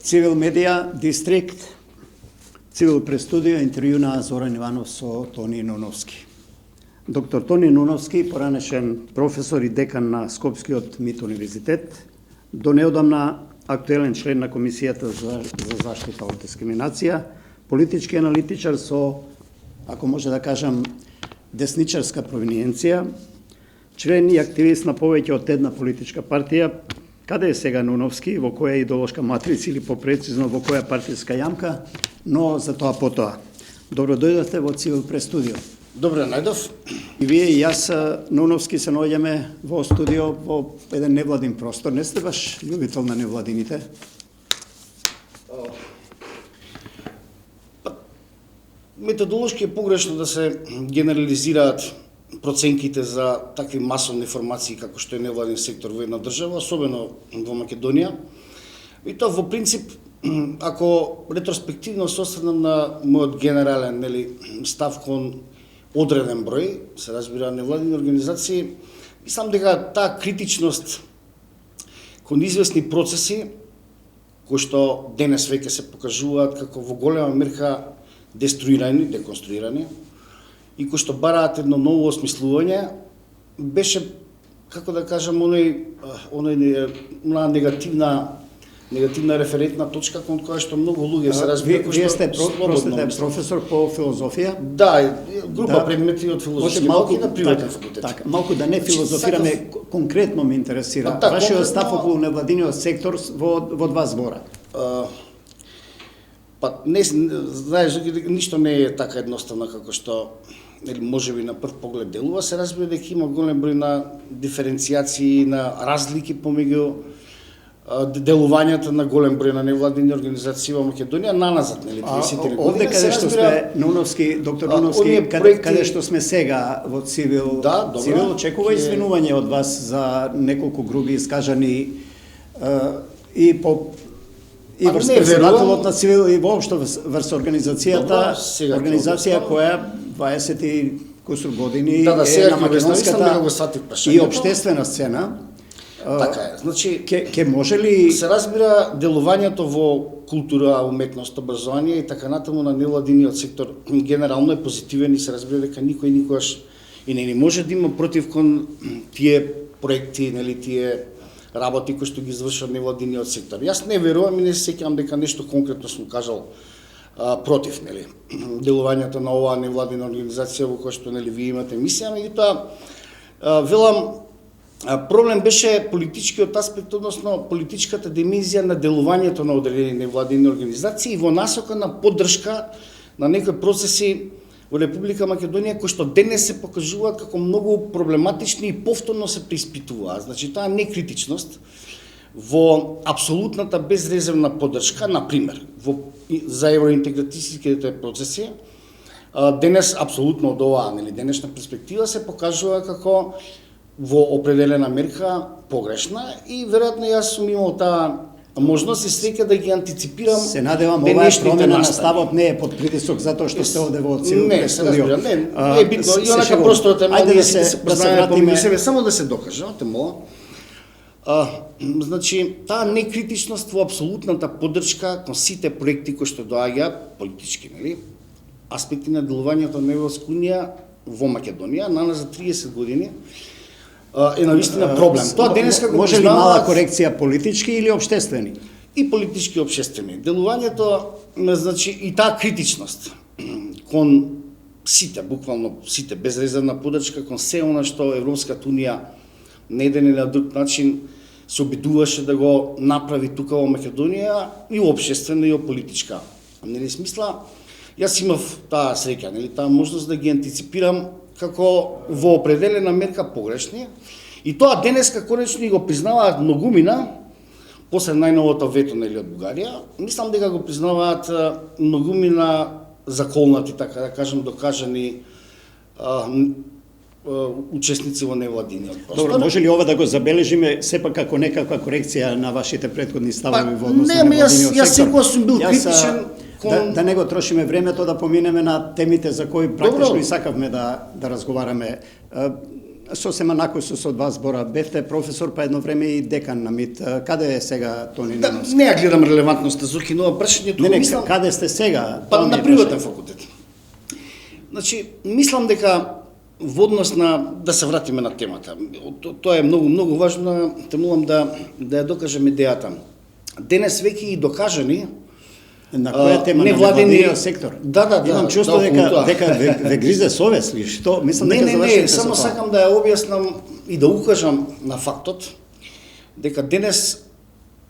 Цивил медија, Дистрикт, Цивил престудио, интервју на Зоран Иванов со Тони Нуновски. Доктор Тони Нуновски, поранешен професор и декан на Скопскиот МИТ универзитет, до неодамна актуелен член на Комисијата за заштита од дискриминација, политички аналитичар со, ако може да кажам, десничарска провиненција, член и активист на повеќе од една политичка партија. Каде е сега Нуновски, во која идеолошка матрица или попрецизно во која партиска јамка, но за тоа потоа. Добро дојдовте во Цивил престудио. Добре најдов. И вие и јас, Нуновски, се наоѓаме во студио во еден невладин простор. Не сте баш љубител на невладините? Методолошки е погрешно да се генерализираат проценките за такви масовни информации како што е невладин сектор во една држава, особено во Македонија. И тоа во принцип, ако ретроспективно се осврнам на мојот генерален став кон одреден број, се разбира невладини организации, мислам дека таа критичност кон известни процеси кои што денес веќе се покажуваат како во голема мерка деструирани, деконструирани, и кои што бараат едно ново осмислување, беше, како да кажам, она негативна референтна точка кон која што многу луѓе се разбира. Вие сте професор по филозофија? Да, група предмети од филозофски науки на приватен факултет. Така, малку да не филозофираме, конкретно ме интересира. Вашиот став околу невладиниот сектор во два збора. Не, знаеш, ништо не е така едноставно како што можеби на прв поглед делува. Се разбира дека има голем број на диференцијации, на разлики помеѓу делувањата на голем број на невладини организации во Македонија наназад, 30 години. Овде каде што сме, Нуновски, доктор Нуновски, каде што сме сега во Цивил, Цивил очекува извинување од вас за неколку груби искажани и врз председателот на Цивил и воопшто врз организацијата, организација која 20 и кусур години е на македонската и обштествена сцена. Така е. Значи, ке може ли се разбира делувањето во култура, уметност, образование и така натаму на невладиниот сектор генерално е позитивен и се разбира дека никој никогаш и не може да има против кон тие проекти, тие работи кои што ги извршува невладиниот сектор. Јас не верувам и не се сеќавам дека нешто конкретно сум кажал против, делувањето на оваа невладина организација во која што вие имате мисија, меѓутоа велам проблем беше политичкиот аспект, односно политичката dimenzија на делувањето на одредени невладини организации во насока на поддршка на некои процеси во Република Македонија кои што денес се покажуваат како многу проблематични и повторно се преиспитуваат. Значи таа некритичност во апсолутната безрезервна поддршка, например, за евроинтегратиските процеси, денес апсолутно од оваа денешна перспектива се покажува како во определена мерка погрешна и веројатно јас сум имал таа можност и среќа да ги антиципирам. Се надевам оваа промена на ставот не е под притисок затоа што сте овде во Цивил престудио. Не е битно. И онака просто ајде да се вратиме себе, само да се докаже, те молам. Значи, таа некритичност во апсолутната поддршка кон сите проекти кои што доаѓа политички, аспекти на делувањето на Европска унија во Македонија за 30 години е навистина проблем. Тоа денеска го може ли мала корекција политички или обштествени? И политички и обштествени. Делувањето, значи и таа критичност кон сите, буквално сите, безрезервна поддршка кон се она што Европската унија на еден или на друг начин се обидуваше да го направи тука во Македонија и обштествена и политичка. Смисла, јас имав таа среќа, таа можност да ги антиципирам како во определена мерка погрешни. И тоа денеска конечно го признаваат многумина, после најновото вето од Бугарија, мислам дека го признаваат многумина заколнати, така да кажам, докажани учесници во невладиниот простор. Добро, може ли ова да го забележиме сепак како некаква корекција на вашите претходни ставови во однос на невладиниот сектор? Јас секогаш сум бил критичен. Да не го трошиме времето, да поминеме на темите за кои практично и сакавме да разговараме. сосема накој со два збора. Бевте професор, па едно време и декан на МИТ. Каде е сега Тони Да, Нуновски? не ја гледам релевантноста Зорки, но прашањето Не, мислам каде сте сега? па Тоа ми на е приватен прашање. факултет. Значи, мислам дека во однос на да се вратиме на темата. Тоа е многу важно, темувам да ја докажем идејата. Денес веќе и докажани На која тема? На невладени- невладениот сектор? Да. Имам чувство околу тоа. дека ве гризе совест, или што? Мислам дека Не, завршите со само тоа. сакам да ја објаснам и да укажам на фактот дека денес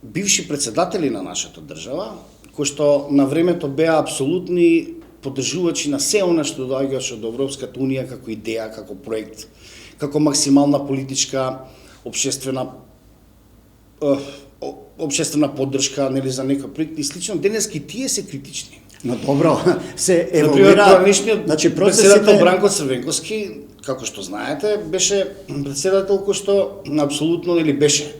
бивши председатели на нашата држава, кои што на времето беа апсолутни поддржувачи на се она што доаѓаше од Европската унија како идеја, како проект, како максимална политичка обществена поддршка, нели, за некој проект и слично, денески тие се критични. Но добро, се Например, еволуира. граничниот Значи председател процесите Бранко Црвенковски, како што знаете, беше председател кој што апсолутно или беше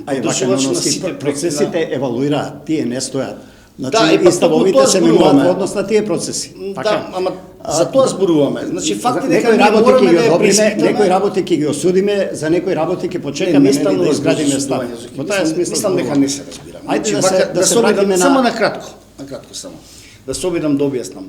А и поддржувач на Вакановски сите проекти процесите еволуираат, тие не стојат. Да, Значи, па и ставовите тоа се зборуваме. менуваат во однос на тие процеси. Да, ама за тоа зборуваме. Значи факт е дека некои ние работи мораме ќе ги да ја одобриме, некои преиспитаме. работи ќе ги осудиме, за некои работи ќе Не, почекаме не нели, станува да изградиме збор став. осудување, Зорке. Во таа смисла Мислам дека зборувам. не се разбираме. Ајде да Значи, се- вака, да се обидам, вратиме само на накратко само. Да се обидам да објаснам.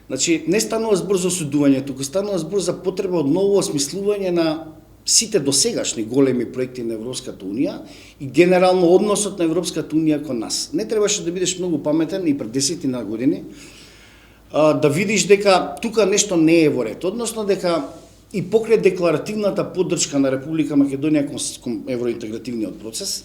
Значи, не станува збор за осудување, туку станува збор за потреба од ново осмислување на сите досегашни големи проекти на Европската унија и генерално односот на Европската унија кон нас. Не требаше да бидеш многу паметен и пред 10 години да видиш дека тука нешто не е во ред, односно дека и покрај декларативната поддршка на Република Македонија кон евроинтегративниот процес,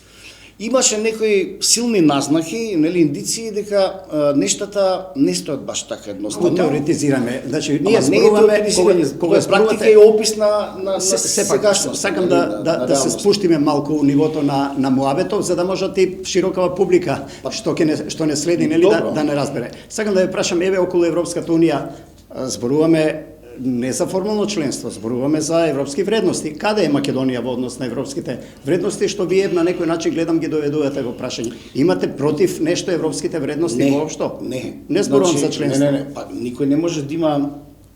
имаше некои силни назнахи, нели, индиции дека нештата не стојат баш така Само едноставно. теоретизираме. Значи, Ама ние не е зборуваме теоретизирање, кога тоа е практика зборувате и опис на сепак сегашност. сакам нели, да се реалност. спуштиме малку у нивото на муабетов, за да можат и широкава публика што не следи, нели, Добро. да не разбере. Сакам да ја прашам, еве околу Европската унија зборуваме не за формално членство, зборуваме за европски вредности. Каде е Македонија во однос на европските вредности, што вие на некој начин гледам ги доведувате во прашање? Имате против нешто европските вредности воопшто? Не зборувам за членство. Не, па никој не може да има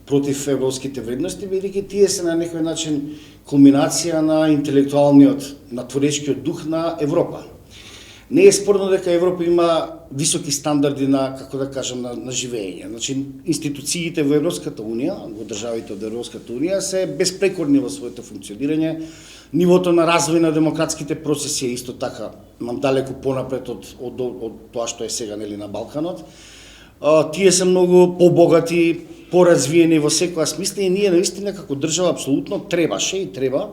против европските вредности, бидејќи тие се на некој начин кулминација на интелектуалниот, на творечкиот дух на Европа. Не е спорно дека Европа има високи стандарди на, како да кажам, на живење. Значи, институциите во Европската унија, во државите од Европската унија се безпрекорни во своето функционирање. Нивото на развој на демократските процеси е исто така далеку понапред од тоа што е сега, нели, на Балканот. Тие се многу побогати, поразвиени во секоја смисла и ние наистина како држава апсолутно требаше и треба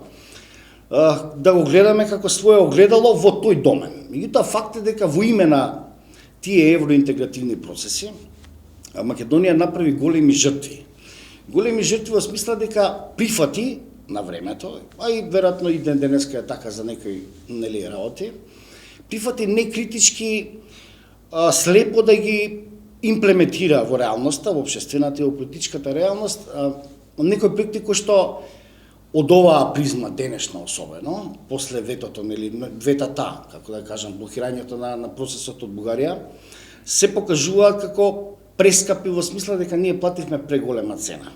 да го гледаме како свое огледало во тој домен. Меѓутоа факт е дека во име на тие евроинтегративни процеси Македонија направи големи жртви. Големи жртви во смисла дека прифати на времето, а и веројатно и денеска е така за некои, нели, работи, прифати некритички слепо да ги имплементира во реалноста, во општествената и во политичката реалност, некои проекти кои што од оваа призма денешна особено, после ветото, нели, ветата, како да кажам, блокирањето на процесот од Бугарија, се покажуваат како прескапи во смисла дека ние плативме преголема цена.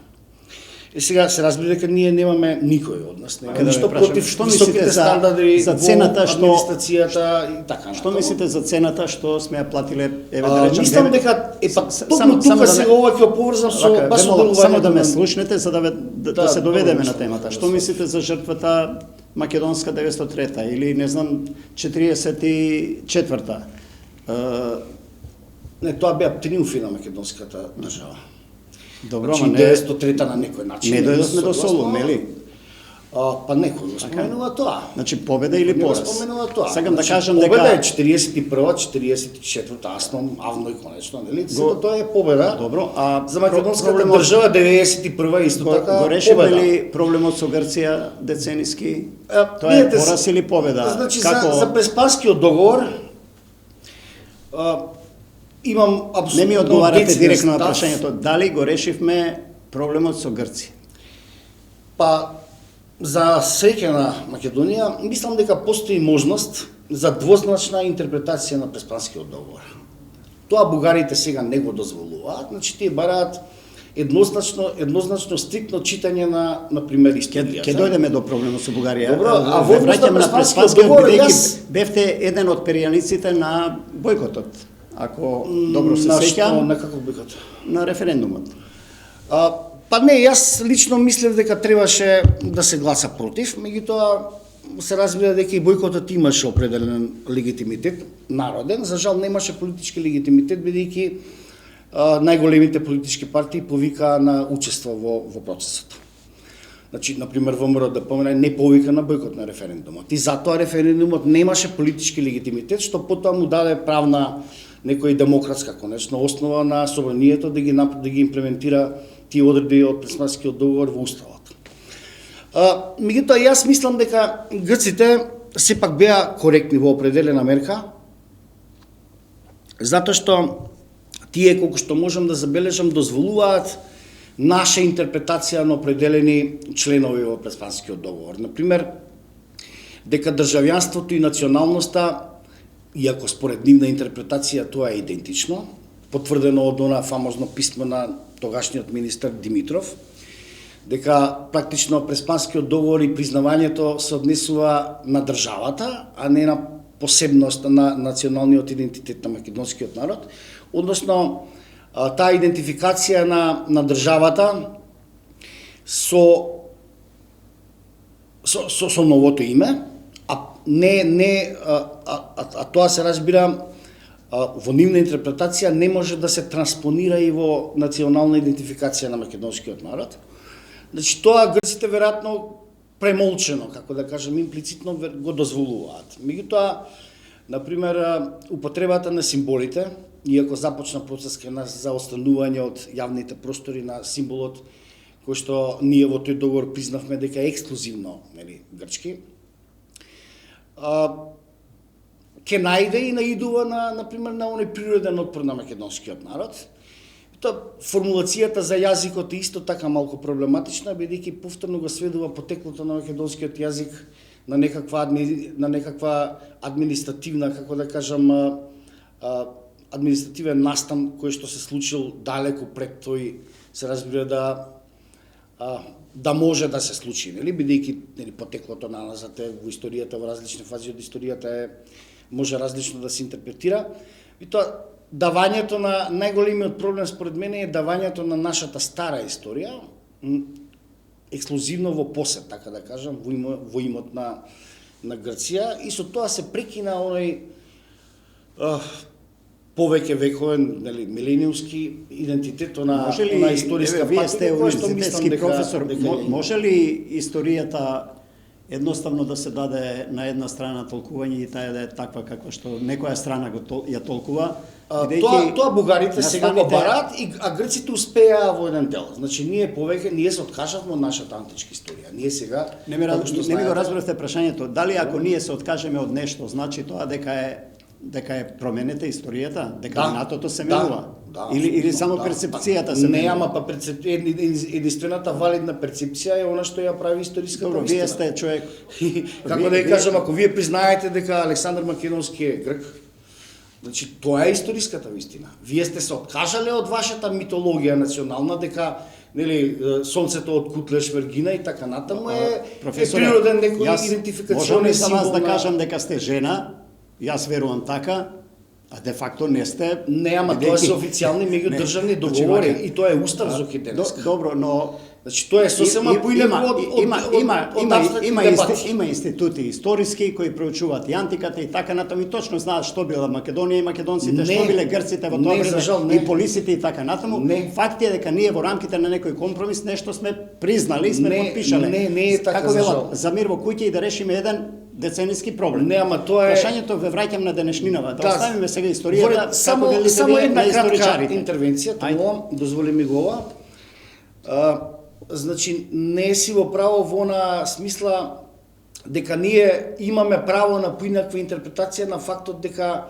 И сега се разбира дека ние немаме никој од нас, немаме ништо против што високите мислите стандарди за цената во што администрацијата и така. Што мислите за цената што сме ја платиле, еве Да речем? мислам дека токму тука сега ова ќе поврзам со баш само да соделувањето ме на слушнете за да се добро, доведеме на мислам, темата. да, Што да. мислите за жртвата македонска 903-та или не знам 44-та? Не, тоа беа триумфи на македонската држава. Добро, Значи, ама не 903-та на некој начин. не дојдовме до Солун, нели? Па некој го споменува тоа. Значи победа или Некој го пораз? споменува тоа. Сакам да Значи, кажам победа е дека 41-та, 44-та, авно и конечно, нели? Сето тоа е победа. Добро, а За македонската проблемот- држава 91-та исто така го решивме победа. ли проблемот со Грција децениски? Тоа е Видете, пораз или победа? Значи за Преспанскиот договор имам апсолутно Не ми одговарате дециден директно на став. прашањето дали го решивме проблемот со Грција. Па, за среќа на Македонија, мислам дека постои можност за двозначна интерпретација на Преспанскиот договор. Тоа бугарите сега не го дозволуваат, значи тие бараат еднозначно стриктно читање на пример историја. Ке дојдеме до проблемот со Бугарија. Добро, а ве во враќам на Преспанскиот Преспанскиот, договор, бидејќи бевте еден од перијаниците на бојкотот, ако добро се сеќам, на каков бойкот? на референдумот. Па не, јас лично мислев дека требаше да се гласа против, меѓутоа се разбира дека и бојкотот имаше определен легитимитет, народен, за жал немаше политички легитимитет, бидејќи најголемите политички партии повикаа на учество во процесот. Значи, например, ВМРО да помена не повика на бојкот на референдумот. И затоа референдумот немаше политички легитимитет, што потоа му даде правна некоја демократска конечно основа на собранието да ги имплементира тие одредби од Преспанскиот договор во уставот. Меѓутоа јас мислам дека грците сепак беа коректни во определена мерка, затоа што тие, колку што можам да забележам, дозволуваат наша интерпретација на определени членови во Преспанскиот договор. Например, дека државјанството и националноста, иако според нивна интерпретација тоа е идентично, потврдено од она фамозно писмо на тогашниот министар Димитров, дека практично Преспанскиот договор и признавањето се однесува на државата, а не на посебност на националниот идентитет на македонскиот народ, односно таа идентификација на државата со новото име, а тоа се разбира во нивна интерпретација не може да се транспонира и во национална идентификација на македонскиот народ. Значи тоа грците веројатно премолчено, како да кажем, имплицитно го дозволуваат. Меѓутоа, например, употребата на символите, иако започна процес кај нас за останување од јавните простори на символот, кој што ние во тој договор признавме дека е ексклузивно, нели, грчки, ке најде и наидува например, на оној природен отпор на македонскиот народ. Тоа формулацијата за јазикот е исто така малку проблематична, бидејќи повторно го сведува потеклото на македонскиот јазик на некаква административна, како да кажам, административен настан кој што се случил далеку пред тој, се разбира да може да се случи, нели, бидејќи потеклото на назад во историјата, во различни фази од историјата може различно да се интерпретира. И тоа давањето на најголемиот проблем според мене е давањето на нашата стара историја ексклузивно во посет, така да кажам, во имот на Грција, и со тоа се прекина оној повеќе вековен, нели, милениумски идентитет на историска патина. Вие сте универзитетски професор, може ли историјата едноставно да се даде на една страна толкување и таа да е таква каква што некоја страна ја толкува? Тоа бугарите сега го бараат, а грците успеа во еден дел. Значи ние се откажавме од нашата античка историја. Ние сега не ми го разбравте прашањето. Дали ако ние се откажеме од нешто, значи тоа дека е променета историјата, дека минатото се менува? Или само перцепцијата се менува? Не, ама па единствената валидна перцепција е она што ја прави историската истина. Добро, вие сте човек. Како да ја кажам, ако вие признаете дека Александар Македонски е грк, значи тоа е историската вистина. Вие сте се откажале од вашата митологија национална дека, нели, сонцето од Кутлеш Вергина и така натаму е природен некој идентификационен символ. Можам ли за вас да кажам дека сте жена? Јас верувам така, а де факто не сте. Не, ама тоа се официјални меѓудржавни договори и тоа е устав зоки денеска. Добро, но значи тоа е сосема поинакво има институти историски кои проучуваат и антиката и така натаму и точно знаат што била Македонија и македонците, што биле грците во тоа време и полисите и така натаму. Факт е дека ние во рамките на некој компромис нешто сме признали и сме подпишале. Не е така, за жал. За мир во куќа и да решиме еден децениски проблем. Не, ама тоа е прашањето ве враќам на денешнинава. Да оставиме сега историјата, само една кратка интервенција, тоа дозволи ми го ова. Значи, не си во право во на смисла дека ние имаме право на поинаква интерпретација на фактот дека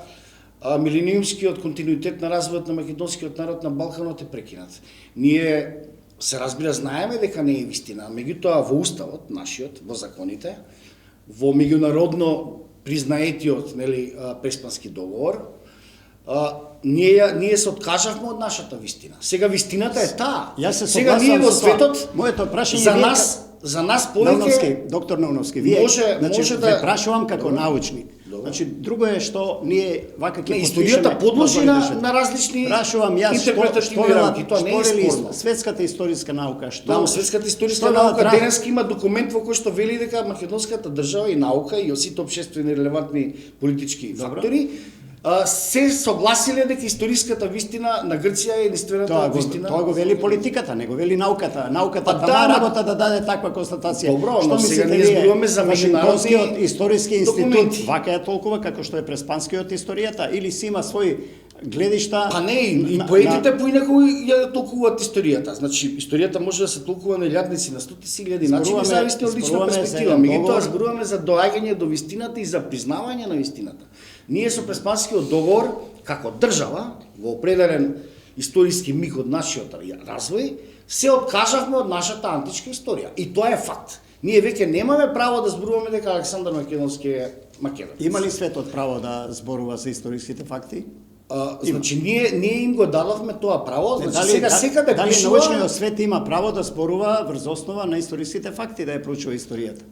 милениумскиот континуитет на развојот на македонскиот народ на Балканот е прекинат. Ние се разбира знаеме дека не е вистина, меѓутоа во уставот нашиот, во законите, во меѓународно признаетиот, нели, Преспански договор, ние се откажавме од нашата вистина. Сега вистината е таа. Јас се Сега ние во согласувам со тоа. светот Моето прашање за вие нас Науновски, повеќе доктор Науновски, вие може да ве прашувам како научник. Значи друго е што ние вака ќе историјата подложи на различни прашувам јас интерпретативни рамки, тоа не е спорно. Светската историска наука што Да, светската историска наука денеска има документ во кој што вели дека македонската држава и наука и сите општествени релевантни политички фактори се согласиле дека историската вистина на Грција е единствената вистина. Тоа го вели политиката, не го вели науката. Науката таа работа да даде таква констатација. Добро, но сега ние зборуваме за Вашингтонскиот историски институт, документи. вака е толкова како што е Преспанскиот историјата или си има свои гледишта. Па не, и поетите поинаку ја толкуваат историјата. Значи, историјата може да се толкува на илјадници, на стотици илјади начини, зависи од лична перспектива. Меѓутоа зборуваме за доаѓање до вистината и за признавање на вистината. Ние со Преспанскиот договор, како држава, во определен историски миг од нашиот развој, се откажавме од нашата античка историја. И тоа е факт. Ние веќе немаме право да зборуваме дека Александар Македонски е македонец. Има ли светот право да зборува за историските факти? Значи, ние им го дадовме тоа право, значи сега секаде дали пишува... научниот свет има право да зборува врз основа на историските факти, да ја проучува историјата?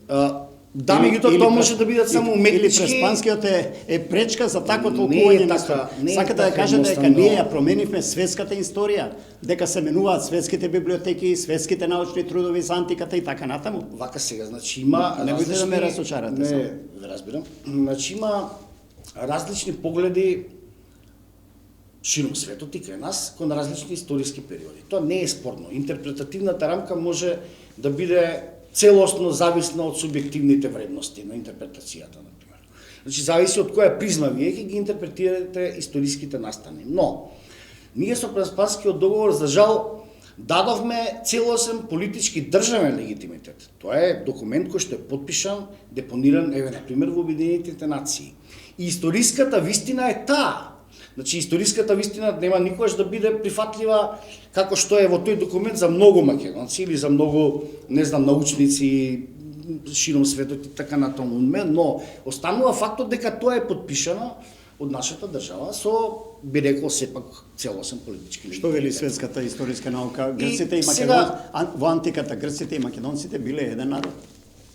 Да, меѓутоа тоа може да бидат само уметнички... Или Преспанскиот е пречка за такво толкување на историја. Сака да ја кажете дека ние ја променивме светската историја, дека се менуваат светските библиотеки, светските научни трудови за антиката и така натаму. Вака сега, значи има... Немојте да ме разочарате. Не, разбирам. Значи има различни погледи широм светот и кај нас кон различни историски периоди. Тоа не е спорно. Интерпретативната рамка може да биде целосно зависна од субјективните вредности на интерпретацијата, например. Значи, зависи од која призма вие ќе ги интерпретирате историските настани. Но, ние со Преспанскиот договор, за жал, дадовме целосен политички државен легитимитет. Тоа е документ кој што е подпишан, депониран, например, во Обединетите нации. И историската вистина е таа. Значи, историската вистина нема никогаш да биде прифатлива како што е во тој документ за многу македонци или за многу, не знам, научници широм светот и така натаму, но останува фактот дека тоа е подпишано од нашата држава со, би рекол, сепак целосен политички легитимитет. Што вели светската историска наука? Грците и македонците, во антиката грците и македонците биле еден народ?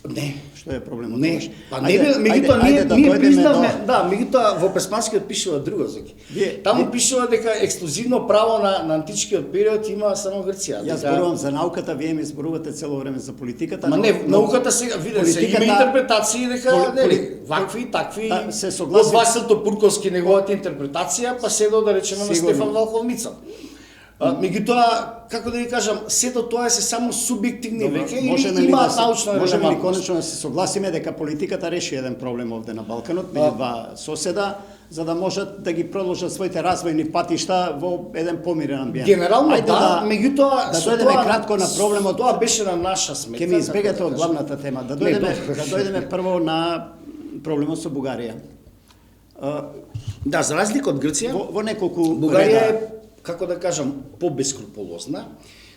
Не. Што е проблемот? Не. Па не, меѓутоа ние признавме, да, меѓутоа во Преспанскиот пишува друго, Зоки. Таму пишува дека ексклузивно право на античкиот период има само Грција. Јас зборувам за науката, вие ми зборувате цело време за политиката. Ма не, науката сега видете, има интерпретации дека нели, вакви, такви. Се согласувам. Од Васил Пурковски неговата интерпретација, па се до да речеме на Стефан Валховница. Меѓутоа, како да ви кажам, сето тоа е се само субјективни веќе и имаат научна релевантност. Можеме ли конечно да се согласиме дека политиката реши еден проблем овде на Балканот меѓу два соседа, за да можат да ги продолжат своите развојни патишта во еден помирен амбиент? Генерално да, меѓутоа да дојдеме кратко на проблемот. Тоа беше на наша сметка. Ќе ми избегате од главната тема. Да дојдеме прво на проблемот со Бугарија. Да, за разлика од Грција, во неколку Бугарија е, како да кажам, побескруполозна.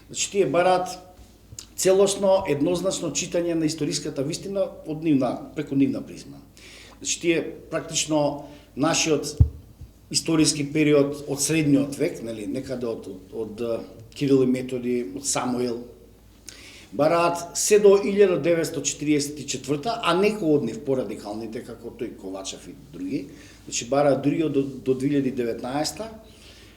Значи, тие бараат целосно, еднозначно читање на историската вистина од преку нивна призма. Значи, тие практично нашиот историски период од средниот век, нели, некаде од Кирил и Методи, од Самуил, бараат се до 1944, а некои од нив порадикалните, како тој Ковачев и други, значи бараат дури до 2019,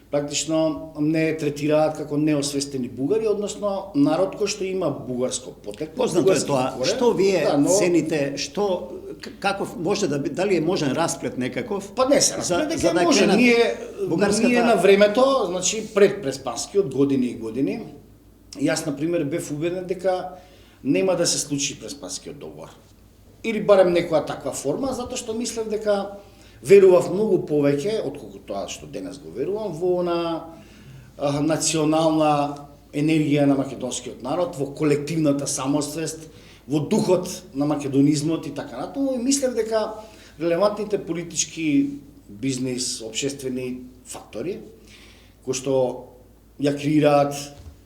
практично не третираат како неосвестени бугари, односно народ кој што има бугарско потекло. Познато е тоа. Што вие цените, што каков може да дали е можен расплет некаков? Па не се расплет, дека може. Ние на времето, значи пред Преспанскиот години и години, јас на пример бев убеден дека нема да се случи Преспанскиот договор. Или барем некоја таква форма, затоа што мислев дека верував многу повеќе, отколку тоа што денес го верувам, во национална енергија на македонскиот народ, во колективната самосвест, во духот на македонизмот и така натаму, и мислев дека релевантните политички, бизнес, општествени фактори, кои што ја креираат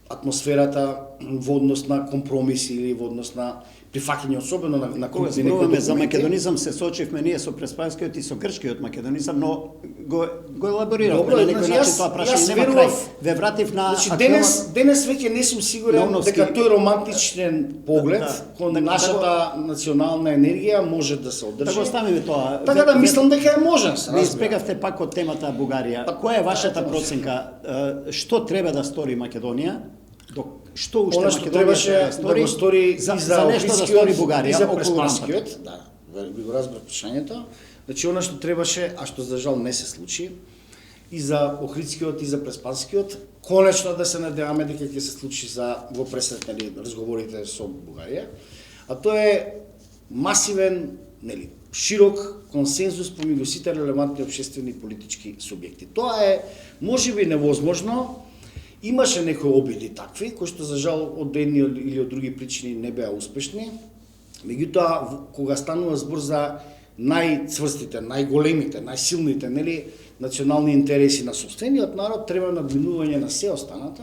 атмосферата во однос на компромиси или во однос на прифаќање особено на кога зборуваме за македонизам, се соочивме ние со Преспанскиот и со грчкиот македонизам, но го елаборирав Добро, на некој значи, начин јас- тоа прашање, јас нема верував- крај. Ве вратив на Значи, актуелна- денес веќе не сум сигурен Новновски. дека тој романтичен поглед Да. кон Да го- нашата национална енергија може да се Да одржи. го оставиме тоа. Така да мислам дека е можен, се Ви разбира. избегавте пак од темата Бугарија. Па, Која е вашата ето, проценка? Што треба да стори Македонија? Што уште Она што Македонија требаше треба да го стори за, и за нешто да Охридскиот, стори и Бугарија за околу Преспанскиот, рампата? да, ви го разбрав прашањето. Значи, она што требаше, а што за жал не се случи, и за Охридскиот и за Преспанскиот, конечно да се надеваме дека ќе се случи за во пресретнали разговорите со Бугарија, а тоа е масивен, нели, широк консензус помеѓу сите релевантни општествени и политички субјекти. Тоа е можеби невозможно. Имаше некои обиди такви, кои што за жал од едни или од други причини не беа успешни. Меѓутоа, кога станува збор за најцврстите, најголемите, најсилните, нели, национални интереси на сопствениот народ, треба надминување на се останато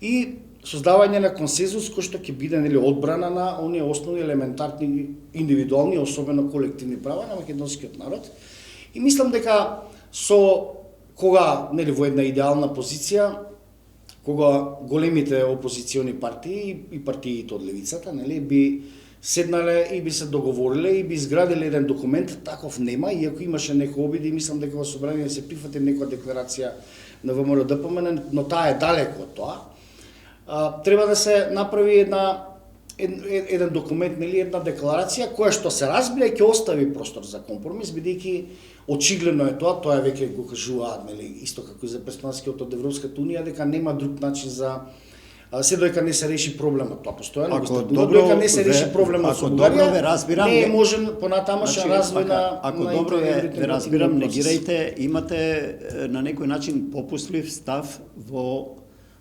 и создавање на консензус кој што ќе биде, нели, одбрана на оние основни елементарни индивидуални, особено колективни права на македонскиот народ. И мислам дека кога, нели, во една идеална позиција, кога големите опозициони партии и партиите од левицата, нели, би седнале и би се договориле и би изградиле еден документ, таков нема, иако имаше некои обиди, мислам дека во собрание се прифати некоја декларација на ВМРО ДПМН, но таа е далеко од тоа. Треба да се направи еден документ, нели, една декларација која што се разбира и ќе остави простор за компромис, бидејќи очигледно е тоа веќе го кажуваат, нели, исто како и за Преспанскиот од Европската унија, дека нема друг начин за се додека не се реши проблемот, тоа постојано го стапува, додека не се реши проблемот со Бугарија, не е можен понатамошен развој на ако добро ве разбирам, негирајте, имате на некој начин попуслив став во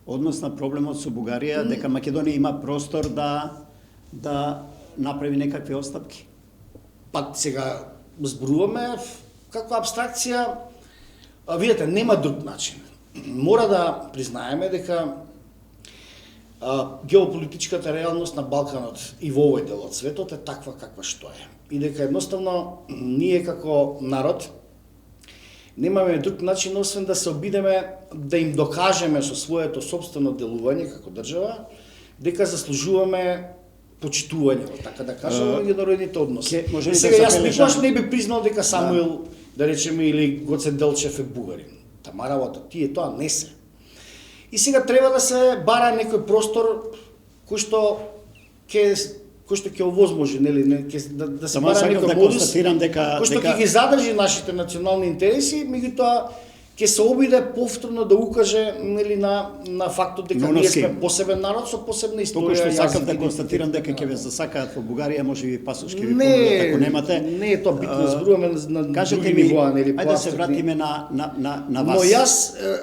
однос на проблемот со Бугарија, дека Македонија има простор да направи некакви отстапки. Па сега зборуваме како абстракција, видете, нема друг начин. Мора да признаеме дека геополитичката реалност на Балканот и во овој дел од светот е таква каква што е. И дека едноставно ние како народ немаме друг начин освен да се обидеме да им докажеме со своето сопствено делување како држава дека заслужуваме почитување, така да кажам, во меѓународните односи. Сега јас никогаш не би признал дека Самуил, да речеме, или Гоце Делчев е бугарин. Тамаравата, тие тоа не се. И сега треба да се бара некој простор кој што ќе овозможи, нели, да се бара некој модус кој што ќе ги задржи нашите национални интереси, меѓутоа ќе се обиде повторно да укаже, нели, на фактот дека ние сме посебен народ со посебна историја. Толку што сакам да констатирам дека ќе ве засакаат во Бугарија, можеби пасош ќе ви понудат ако немате. Не е тоа битно, зборуваме на други нивоа, нели, ајде да се вратиме на вас. Но јас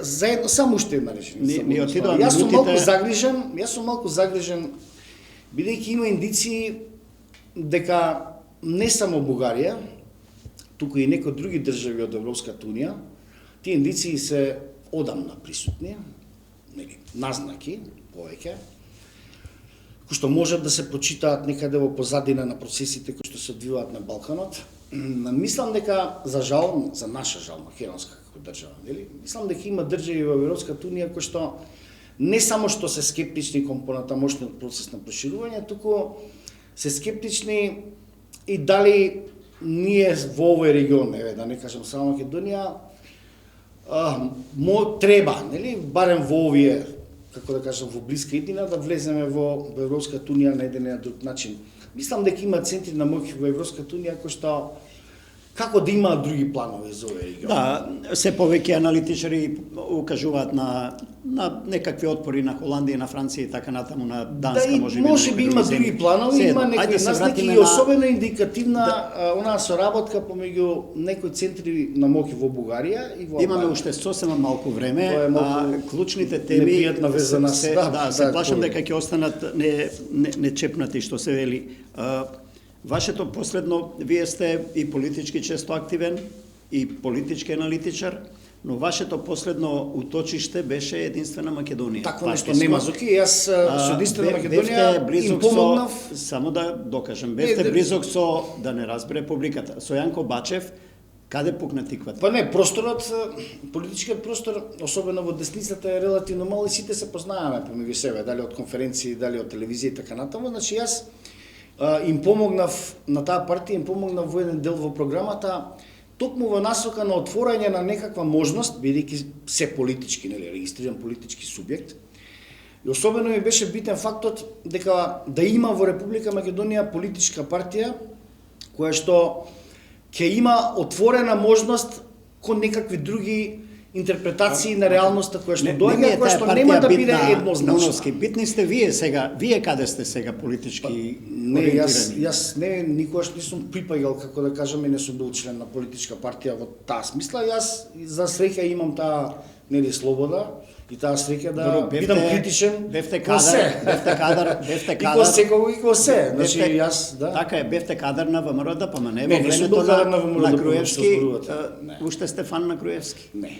заедно само уште една реченица. Ни отидоа јас сум малку загрижен бидејќи има индиции дека не само Бугарија, туку и некои други држави од Европската унија, тие индиции се одамна присутни, нели, назнаки повеќе, кои што можат да се прочитаат некаде во позадина на процесите кои што се одвиваат на Балканот. Мислам дека за жал, за наша жал, македонска како држава, нели? Мислам дека има држави во Европската унија кои што не само што се скептични кон понатамошниот процес на проширување, туку се скептични и дали ние во овој регион, да не кажам само Македонија, треба, нели, барем во овие, како да кажам, во блиска иднина, да влеземе во Европската унија на еден или друг начин. Мислам дека има центри на моќ во Европската унија кои што како да имаат други планови за овој регион. Да, се повеќе аналитичари укажуваат на некакви отпори на Холандија, на Франција и така натаму, на Данска, можеби има други планови, има некои назнаки и особено индикативна онаа соработка помеѓу некои центри на моќ во Бугарија и во Имаме уште сосема малку време, клучните теми непријатна веза на се плашам дека ќе останат не чепнати, што се вели. Вашето последно, вие сте и политички често активен, и политички аналитичар, но вашето последно уточиште беше единствена Македонија. Такво нешто нема, Зоки, јас со единствена Македонија им помогнав. Само да докажам, бевте близок со, да не разбере публиката, со Јанко Бачев, Каде пукна тиквата? Па не, просторот, политичкиот простор, особено во десницата, е релативно мал и сите се познаваме помеѓу себе, дали од конференции, дали од телевизија и така натаму. Значи јас им помогнав на таа партија, им помогнав во еден дел во програмата, токму во насока на отворање на некаква можност, бидејќи се политички, нели, регистриран политички субјект. И особено ми беше битен фактот дека да има во Република Македонија политичка партија која што ќе има отворена можност кон некакви други интерпретации на реалноста која што доаѓа, која што нема да биде еднозначна. Битни сте вие сега, вие каде сте сега политички ориентирани? Јас не никогаш не сум припаѓал, како да кажеме, не сум бил член на политичка партија во таа смисла. Јас за среќа имам таа нели слобода и таа среќа да бидам критичен. Бевте кадар. И ко секој и ко се. Значи јас, да. Така е, бевте кадар на ВМРО ДПМН. Не сум бил кадар на ВМРО ДПМН. Груевски. Уште сте фан на Груевски? Не.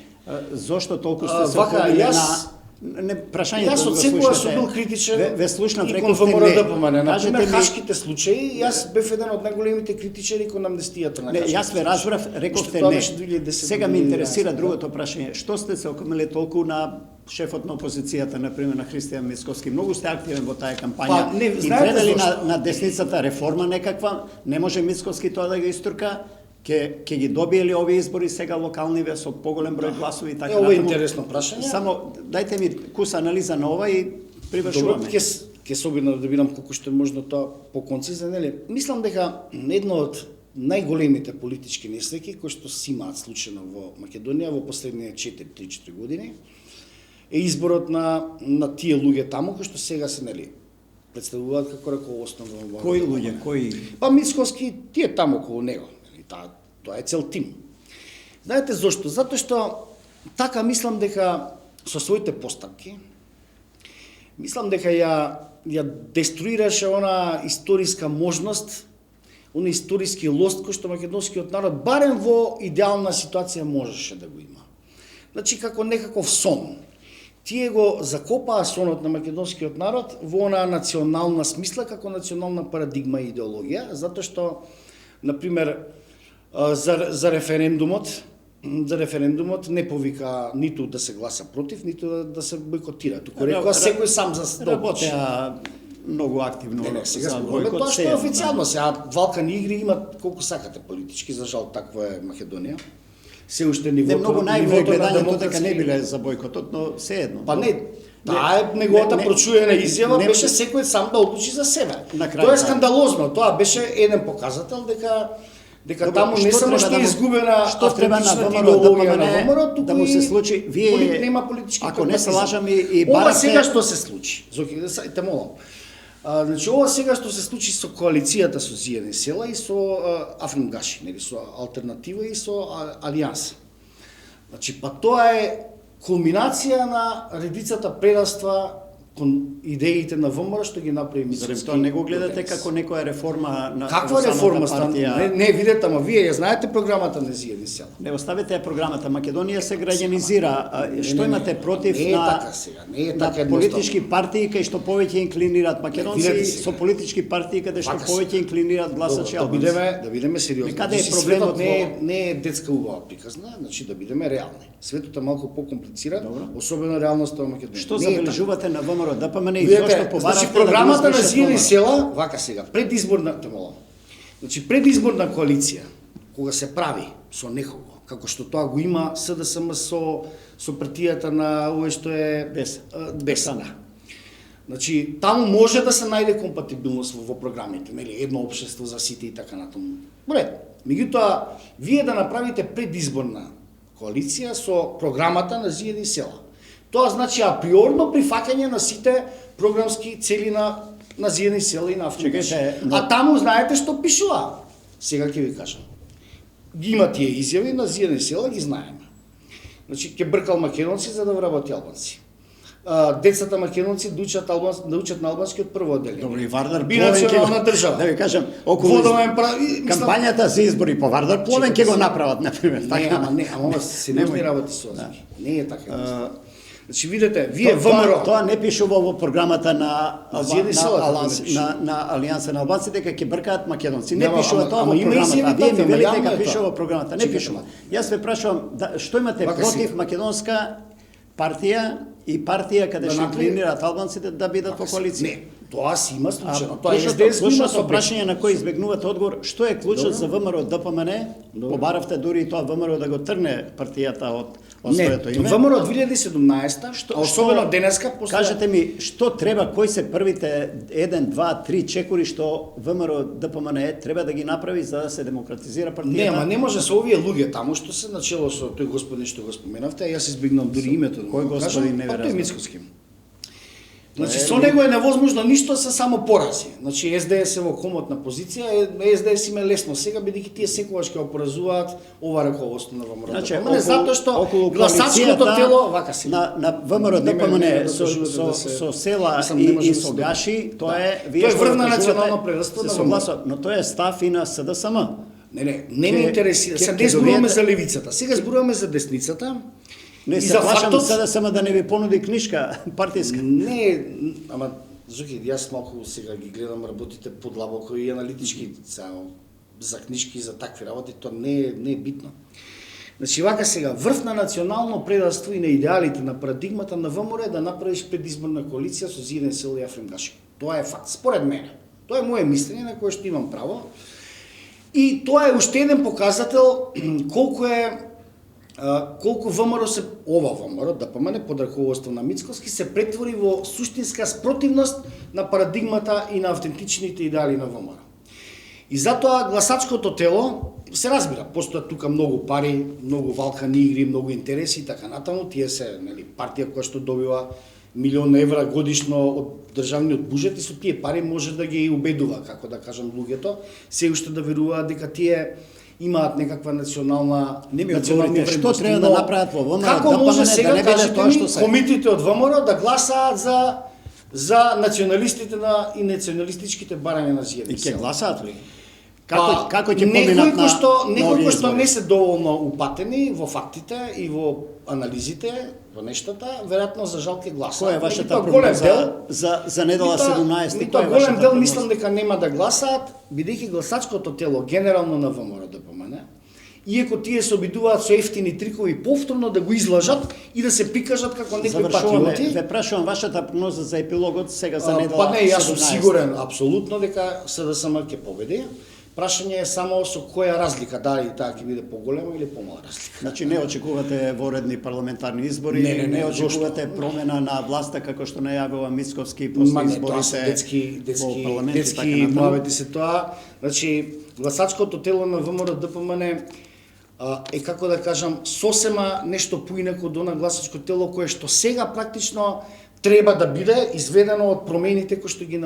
Зошто толку сте се вака, јас не прашањето јас од секогаш сум бил критичен. Ве слушнав, реков ВМРО ДПМН. Например, хашките случаи, Да. јас бев еден од најголемите критичари кон амнестијата на хашките. Јас ве разбрав, рековте не. Сега ме интересира другото прашање. Што сте се окамиле толку на шефот на опозицијата, например на Христијан Мицкоски? Многу сте активен во таа кампања. Не, и предали на десницата реформа некаква, не може Мицкоски тоа да ги истурка. Ќе ги добие ли овие избори сега локалниве со поголем број гласови и така натаму? Ова е интересно прашање. Само дајте ми куса анализа на ова и привршуваме. Добро, ќе се обидам да бидам колку што е можно тоа поконцизен, нели? Мислам дека едно од најголемите политички несреќи кои што се имаат случајно во Македонија во последните 4-3 години е изборот на тие луѓе таму кои што сега се, нели, представуваат како раководство во Кои луѓе, кои? Па Мицкоски, тие таму околу него. Тоа е цел тим. Знаете зошто? Затоа што така мислам дека со своите постапки, мислам дека ја деструираше она историска можност, она историски лост кој што македонскиот народ барем во идеална ситуација можеше да го има. Значи како некаков сон. Тие го закопаа сонот на македонскиот народ во она национална смисла како национална парадигма и идеологија, затоа што, например, за референдумот не повика ниту да се гласа против, ниту да се бойкотира. Туку рекоа секој сам за себе. Работеа многу активно. Не, сега збориме тоа што е официјално. Сега Балкани игри имат колку сакате политички, за жал таква е Македонија. Се уште нивото. Не многу наивно гледањето дека не биле за бойкотот, но се едно. Па не, таа е неговата прочуена изјава беше секој сам да одлучи за себе. Тоа е скандалозно, тоа беше еден показател дека таму не само што е изгубена автентичната идеологија на ВМРО, туку да му се случи, вие нема политички ако не се лажам и ова сега што се случи. Зоки, те молам. Значи ова сега што се случи со коалицијата со Зијадин села и со Африн Гаши, нели, со алтернатива и со Алијанса. Значи па тоа е кулминација на редицата предаства кон идеите на ВМРО што ги направи Мицкоски. Зашто не го гледате како некоја реформа на каква реформа партија? Не видете, ама вие ја знаете програмата на Зијадин села. Не оставете ја програмата. Македонија се граѓанизира. Што имате против на политички партии кај што повеќе инклинираат македонци со политички партии каде што повеќе инклинираат гласачи албанци? Да бидеме сериозни. Каде е проблемот? Не е детска убава приказна, значи да бидеме реални. Светот е малку покомплициран, особено реалноста во Македонија. Што забележувате на ВМРО ДПМН и зошто побарате? Значи програмата на Зијадин села, вака сега, предизборна коалиција, кога се прави со некого, како што тоа го има СДСМ со партијата на овој што е Бесана. Значи, таму може да се најде компатибилност во програмите, нели, едно општество за сите и така натаму. Меѓутоа, вие да направите предизборна коалиција со програмата на Зијадин села. Тоа значи априорно прифаќање на сите програмски цели на Зијадин села и на Африн Гаши. А таму знаете што пишува? Сега ќе ви кажам. Ги има тие изјави на Зијадин села, ги знаеме. Значи, ќе бркал македонци за да вработи албанци. Децата македонци да учат на албански од прво одделение. Добро, и Вардар бинационална држава. Да ви кажам, околу кампањата за избори по Вардар Пловен ќе го направат, например. Не, ама сериозни работи се озми. Не е така. Значи видете, вие Тоа ВМРО не пишува во програмата на Зиеди села, како не пише. на Алијанса на албанците дека ќе бркаат македонци. Не Нема, пишува тоа во ама има програмата. изјави А вие ми такви, велите јавно дека е тоа. пишува во програмата. Не Чекайте пишува. малку. Јас ве прашувам што имате Вака против си. македонска партија и партија каде Да што направи- инклинираат албанците да бидат во коалиција? Не, тоа си има случајно. Тоа Клучното СДС го има со прашање на кој избегнувате одговор, што е клучот за ВМРО ДПМН? Побаравте дури и тоа ВМРО да го трне партијата од Не, своето име. ВМРО 2017, а особено денеска, после... Кажете ми, што треба, кои се првите 1, 2, 3 чекори што ВМРО ДПМН треба да ги направи за да се демократизира партијата? Не, ама не може со овие луѓе таму што се начело со тој господин што го споменавте, а јас избегнам дури името да Кој го господин кажам, не па ве тој разбрав. Мицкоски. Значи со него е невозможно ништо, се само порази. Значи СДС е во комотна позиција, СДС им е лесно сега бидејќи тие секогаш ќе опоразуваат ова раководство на ВМРО. Значи, затоа што околу гласачкото коалицијата тело вака си. на ВМРО ДПМН Не со села Мислам, не може и да со се- гаши, тоа е Тоа е што врвна го кажувате, национално предавство се на согласувам, но тоа е став и на СДСМ. Не ме Ке- интересира. ке- Сега ке не зборуваме добиете- за левицата. Сега зборуваме за десницата. Не И се за плашам фактот- СДСМ да не ви понуди книжка партиска. Не, ама Зуки, јас малку сега ги гледам работите подлабоко и аналитички за книжки за такви работи, тоа не е битно. Значи вака сега врв на национално предавство и на идеалите на парадигмата на ВМРО е да направиш предизборна коалиција со Зиеден сел и Афрем Гаши. Тоа е факт, според мене. Тоа е мое мислење на кое што имам право. И тоа е уште еден показател колку ВМРО се ова ВМРО ДПМН под раководство на Мицкоски се претвори во суштинска спротивност на парадигмата и на автентичните идеали на ВМРО. И затоа гласачкото тело се разбира, постојат тука многу пари, многу валкани игри, многу интереси и така натаму, тие се партија која што добива €1.000.000 годишно од државниот буџет и со тие пари може да ги убедува, како да кажам, луѓето, се уште да веруваат дека тие имаат некаква национална Не ми национални одговорите, што вредности, треба да но направат во ВМРО, Како да може памне, сега да не биде кажете тоа ми што се? комитите од ВМРО да гласаат за националистите и националистичките барања на Зиедин И ќе сел? гласаат ли? Па, Како ќе поминат на некои овие што избори? не се доволно упатени во фактите и во анализите, во нештата, веројатно за жал ќе гласаат. Која е вашата Меѓутоа, голем прогноза дел за недела 17? Меѓутоа, голем дел мислам дека нема да гласаат, бидејќи гласачкото тело генерално на ВМРО ДПМН, иако тие се обидуваат со ефтини трикови повторно да го излажат и да се прикажат како некои Завршуваме. патриоти. Ве прашувам вашата прогноза за епилогот сега за недела. Па не, јас сум 17. сигурен апсолутно дека СДСМ ќе победи. Прашање е само со која разлика, дали таа ќе биде поголема или помала разлика. Значи не очекувате воредни парламентарни избори, Не, очекувате зошто? промена на власта како што најавува Мицковски Ма после не, тоа се изборите во парламент и така детски натаму. муабети се тоа. Значи, гласачкото тело на ВМРО ДПМН е, како да кажам, сосема нешто поинако од она гласачко тело кое што сега практично треба да биде изведено од промените кои што ги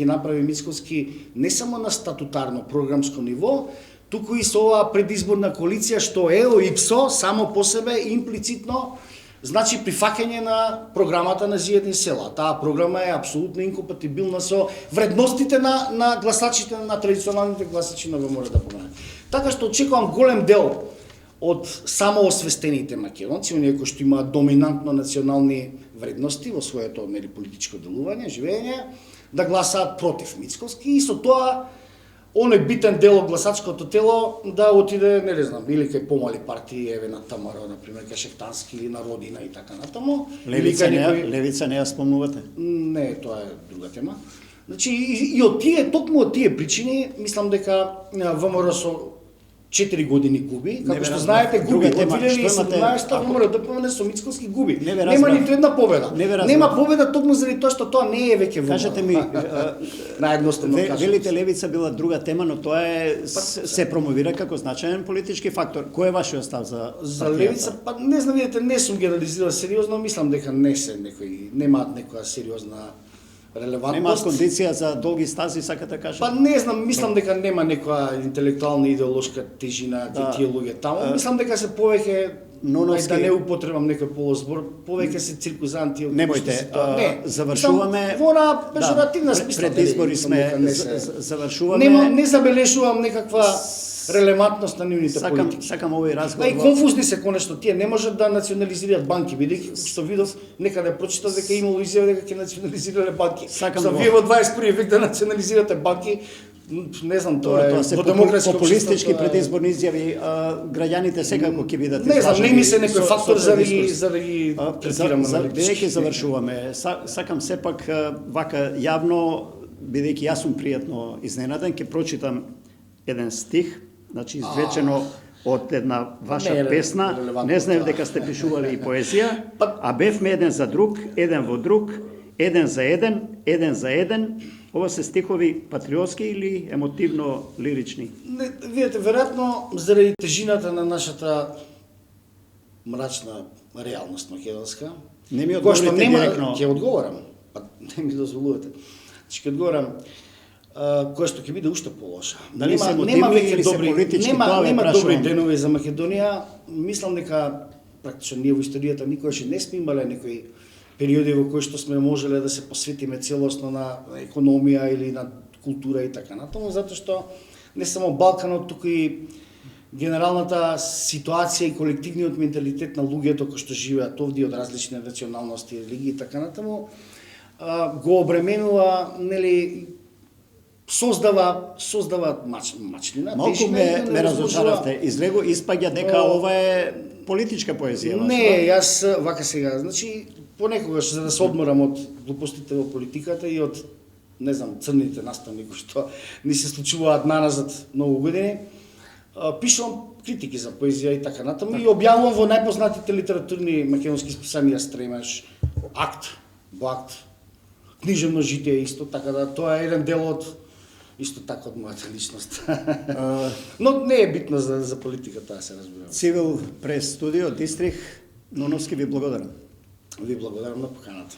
направи Мицковски не само на статутарно програмско ниво, туку и со оваа предизборна коалиција што е ИПСО само по себе имплицитно значи прифаќање на програмата на Зиедин села. Таа програма е апсолутно инкомпатибилна со вредностите на гласачите на традиционалните гласачи на ВМРО ДПМН. Така што очекувам голем дел од самоосвестените македонци, оние кои што имаат доминантно национални вредности во своето политичко делување, живење, да гласаат против Мицковски и со тоа оној битен дел од гласачкото тело да отиде, не знам, или кај помали партии, еве на ТМР, например, кај Шептански или на Родина и така натаму. Левица не ја спомнувате? Не, тоа е друга тема. Значи, и од тие, токму од тие причини, мислам дека ВМРО со 4 години губи, како што знаете, губи. Од 2017 ВМРО ДПМН со Мицковски губи. Нема ниту една победа. Нема победа токму заради тоа што тоа не е веќе ВМРО. Кажете ми, наједноставно кажам. велите левица била друга тема, но тоа е се промовира како значаен политички фактор. Кој е вашиот став за левица? Па не знам, видите, не сум генерализирал сериозно, мислам дека не се немаат некоја сериозна релевантност. Немаат кондиција за долги стази, сакате да кажете? Па не знам, мислам дека нема некоја интелектуална идеолошка тежина кај тие луѓе таму. Мислам дека се повеќе да не употребам некој полозбор, повеќе се циркузанти од Немојте, завршуваме. Во на пежоративна смисла. Пред избори сме, завршуваме. Не забележувам некаква релевантност на нивните политики. Сакам овој разговор. И конфузни се конечно, тие не можат да национализираат банки, бидејќи што видов некаде прочитав дека имало изјава дека ќе национализирале банки. Што вие во 21 век да национализирате банки, не знам, тоа е се во демократско популистички општество, предизборни изјави, граѓаните секако ќе бидат не знам, не ми се некој со- фактор со за да дискурс. ги третираме. Бидејќи завршуваме, сакам сепак вака јавно, бидејќи јас сум пријатно изненаден, ќе прочитам еден стих, значи извлечено од една ваша Не е песна, релевантно не знаев тоа. дека сте пишували и поезија, Па- а бевме еден за друг, еден во друг, еден за еден. Ова се стихови патриотски или емотивно лирични? Не, видите, веројатно заради тежината на нашата мрачна реалност македонска, Не ми која што одговорите нема, директно. ќе одговорам, па не ми дозволувате. Ќе одговорам, која што ќе биде уште полоша. Дали се емотивни или се политички, тоа ве нема прашувам. добри денови за Македонија. Мислам дека практично ние во историјата никогаш не сме имале некои периоди во кои што сме можеле да се посветиме целосно на економија или на култура и така натаму, затоа што не само Балканот, туку и генералната ситуација и колективниот менталитет на луѓето кои што живеат овде од различни националности, религии и така натаму, го обременува, нели, создава мачнина. Малку тежина и ме не разочаравте. Излего испаѓа дека ова е политичка поезија. Не, јас вака сега, значи понекогаш за да се одморам од глупостите во политиката и од не знам црните наставни кои што ни се случуваат наназад многу години, пишувам критики за поезија и така натаму и објавувам во најпознатите литературни македонски списанија Стремеш, Акт, Акт, Книжевно житие исто, така да тоа е еден дел од исто така од мојата личност. Но не е битно за политика, таа се разбира. Цивил прес студио Дистрих Нуновски ви благодарам. Ви благодарам на поканата.